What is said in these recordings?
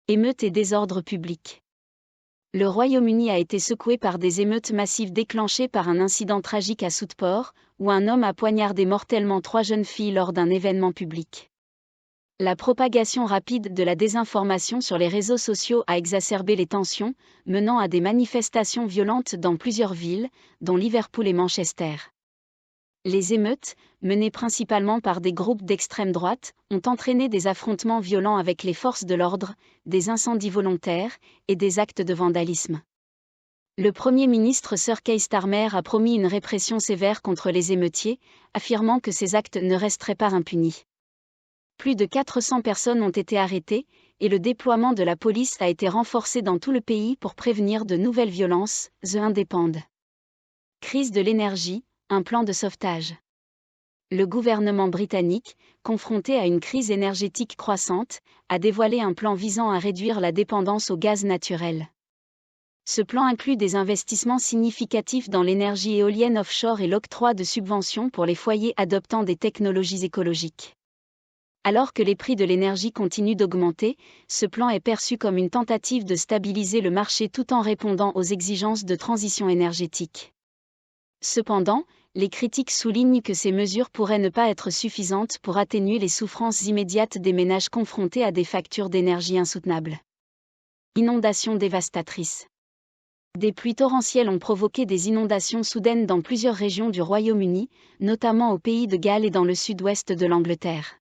Émeutes et désordre public. Le Royaume-Uni a été secoué par des émeutes massives déclenchées par un incident tragique à Southport, où un homme a poignardé mortellement 3 jeunes filles lors d'un événement public. La propagation rapide de la désinformation sur les réseaux sociaux a exacerbé les tensions, menant à des manifestations violentes dans plusieurs villes, dont Liverpool et Manchester. Les émeutes, menées principalement par des groupes d'extrême droite, ont entraîné des affrontements violents avec les forces de l'ordre, des incendies volontaires et des actes de vandalisme. Le Premier ministre Sir Keir Starmer a promis une répression sévère contre les émeutiers, affirmant que ces actes ne resteraient pas impunis. Plus de 400 personnes ont été arrêtées, et le déploiement de la police a été renforcé dans tout le pays pour prévenir de nouvelles violences, The Independent. Crise de l'énergie, un plan de sauvetage. Le gouvernement britannique, confronté à une crise énergétique croissante, a dévoilé un plan visant à réduire la dépendance au gaz naturel. Ce plan inclut des investissements significatifs dans l'énergie éolienne offshore et l'octroi de subventions pour les foyers adoptant des technologies écologiques. Alors que les prix de l'énergie continuent d'augmenter, ce plan est perçu comme une tentative de stabiliser le marché tout en répondant aux exigences de transition énergétique. Cependant, les critiques soulignent que ces mesures pourraient ne pas être suffisantes pour atténuer les souffrances immédiates des ménages confrontés à des factures d'énergie insoutenables. Inondations dévastatrices. Des pluies torrentielles ont provoqué des inondations soudaines dans plusieurs régions du Royaume-Uni, notamment au Pays de Galles et dans le sud-ouest de l'Angleterre.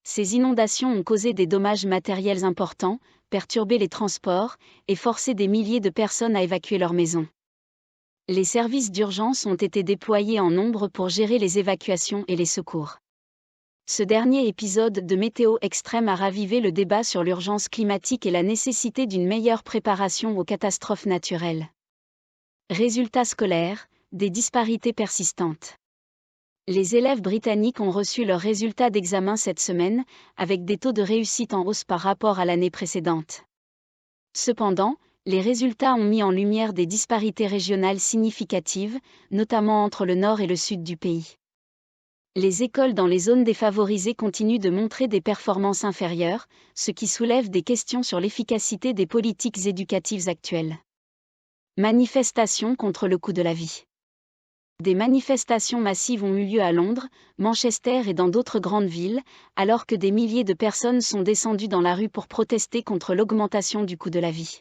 Ces inondations ont causé des dommages matériels importants, perturbé les transports et forcé des milliers de personnes à évacuer leurs maisons. Les services d'urgence ont été déployés en nombre pour gérer les évacuations et les secours. Ce dernier épisode de Météo Extrême a ravivé le débat sur l'urgence climatique et la nécessité d'une meilleure préparation aux catastrophes naturelles. Résultats scolaires, des disparités persistantes. Les élèves britanniques ont reçu leurs résultats d'examen cette semaine, avec des taux de réussite en hausse par rapport à l'année précédente. Cependant, les résultats ont mis en lumière des disparités régionales significatives, notamment entre le nord et le sud du pays. Les écoles dans les zones défavorisées continuent de montrer des performances inférieures, ce qui soulève des questions sur l'efficacité des politiques éducatives actuelles. Manifestations contre le coût de la vie. Des manifestations massives ont eu lieu à Londres, Manchester et dans d'autres grandes villes, alors que des milliers de personnes sont descendues dans la rue pour protester contre l'augmentation du coût de la vie.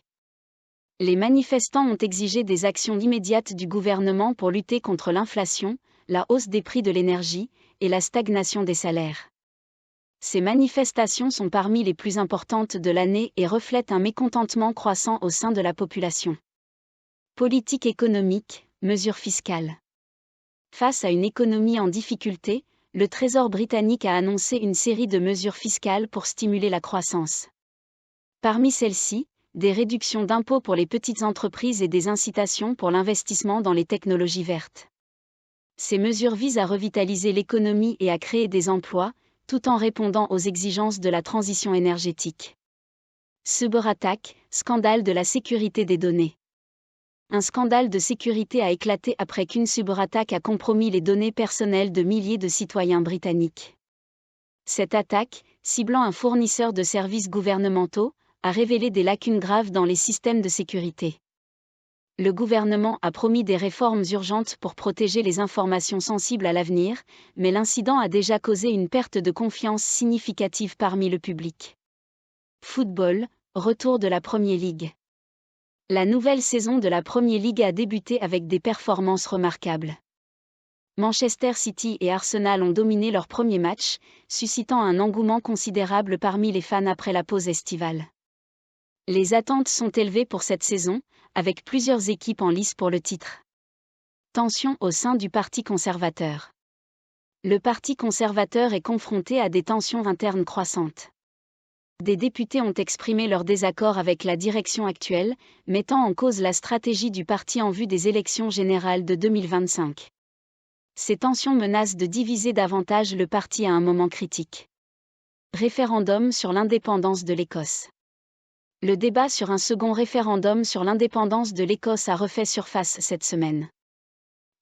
Les manifestants ont exigé des actions immédiates du gouvernement pour lutter contre l'inflation, la hausse des prix de l'énergie et la stagnation des salaires. Ces manifestations sont parmi les plus importantes de l'année et reflètent un mécontentement croissant au sein de la population. Politique économique, mesures fiscales. Face à une économie en difficulté, le Trésor britannique a annoncé une série de mesures fiscales pour stimuler la croissance. Parmi celles-ci, des réductions d'impôts pour les petites entreprises et des incitations pour l'investissement dans les technologies vertes. Ces mesures visent à revitaliser l'économie et à créer des emplois, tout en répondant aux exigences de la transition énergétique. Cyberattaque, scandale de la sécurité des données. Un scandale de sécurité a éclaté après qu'une cyberattaque a compromis les données personnelles de milliers de citoyens britanniques. Cette attaque, ciblant un fournisseur de services gouvernementaux, a révélé des lacunes graves dans les systèmes de sécurité. Le gouvernement a promis des réformes urgentes pour protéger les informations sensibles à l'avenir, mais l'incident a déjà causé une perte de confiance significative parmi le public. Football, retour de la Premier League. La nouvelle saison de la Premier League a débuté avec des performances remarquables. Manchester City et Arsenal ont dominé leur premier match, suscitant un engouement considérable parmi les fans après la pause estivale. Les attentes sont élevées pour cette saison, avec plusieurs équipes en lice pour le titre. Tensions au sein du Parti conservateur. Le Parti conservateur est confronté à des tensions internes croissantes. Des députés ont exprimé leur désaccord avec la direction actuelle, mettant en cause la stratégie du parti en vue des élections générales de 2025. Ces tensions menacent de diviser davantage le parti à un moment critique. Référendum sur l'indépendance de l'Écosse. Le débat sur un second référendum sur l'indépendance de l'Écosse a refait surface cette semaine.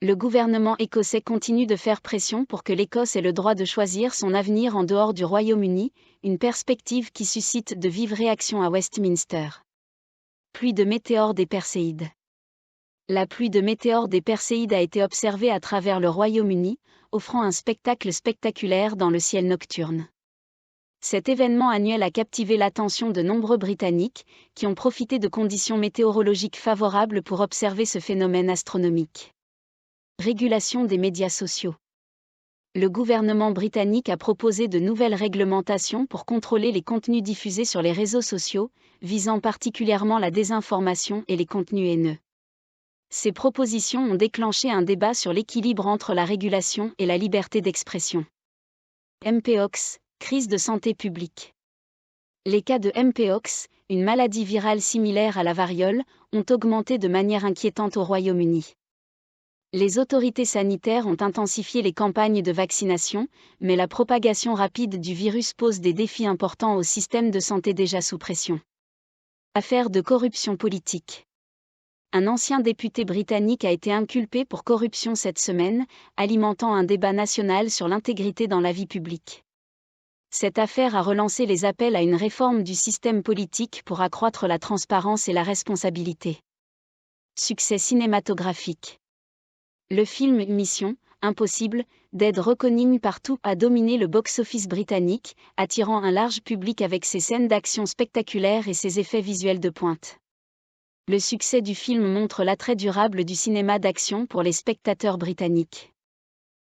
Le gouvernement écossais continue de faire pression pour que l'Écosse ait le droit de choisir son avenir en dehors du Royaume-Uni, une perspective qui suscite de vives réactions à Westminster. Pluie de météores des Perséides. La pluie de météores des Perséides a été observée à travers le Royaume-Uni, offrant un spectacle spectaculaire dans le ciel nocturne. Cet événement annuel a captivé l'attention de nombreux Britanniques, qui ont profité de conditions météorologiques favorables pour observer ce phénomène astronomique. Régulation des médias sociaux. Le gouvernement britannique a proposé de nouvelles réglementations pour contrôler les contenus diffusés sur les réseaux sociaux, visant particulièrement la désinformation et les contenus haineux. Ces propositions ont déclenché un débat sur l'équilibre entre la régulation et la liberté d'expression. Mpox, crise de santé publique. Les cas de Mpox, une maladie virale similaire à la variole, ont augmenté de manière inquiétante au Royaume-Uni. Les autorités sanitaires ont intensifié les campagnes de vaccination, mais la propagation rapide du virus pose des défis importants au système de santé déjà sous pression. Affaire de corruption politique. Un ancien député britannique a été inculpé pour corruption cette semaine, alimentant un débat national sur l'intégrité dans la vie publique. Cette affaire a relancé les appels à une réforme du système politique pour accroître la transparence et la responsabilité. Succès cinématographique. Le film Mission Impossible, Dead Reckoning partout a dominé le box-office britannique, attirant un large public avec ses scènes d'action spectaculaires et ses effets visuels de pointe. Le succès du film montre l'attrait durable du cinéma d'action pour les spectateurs britanniques.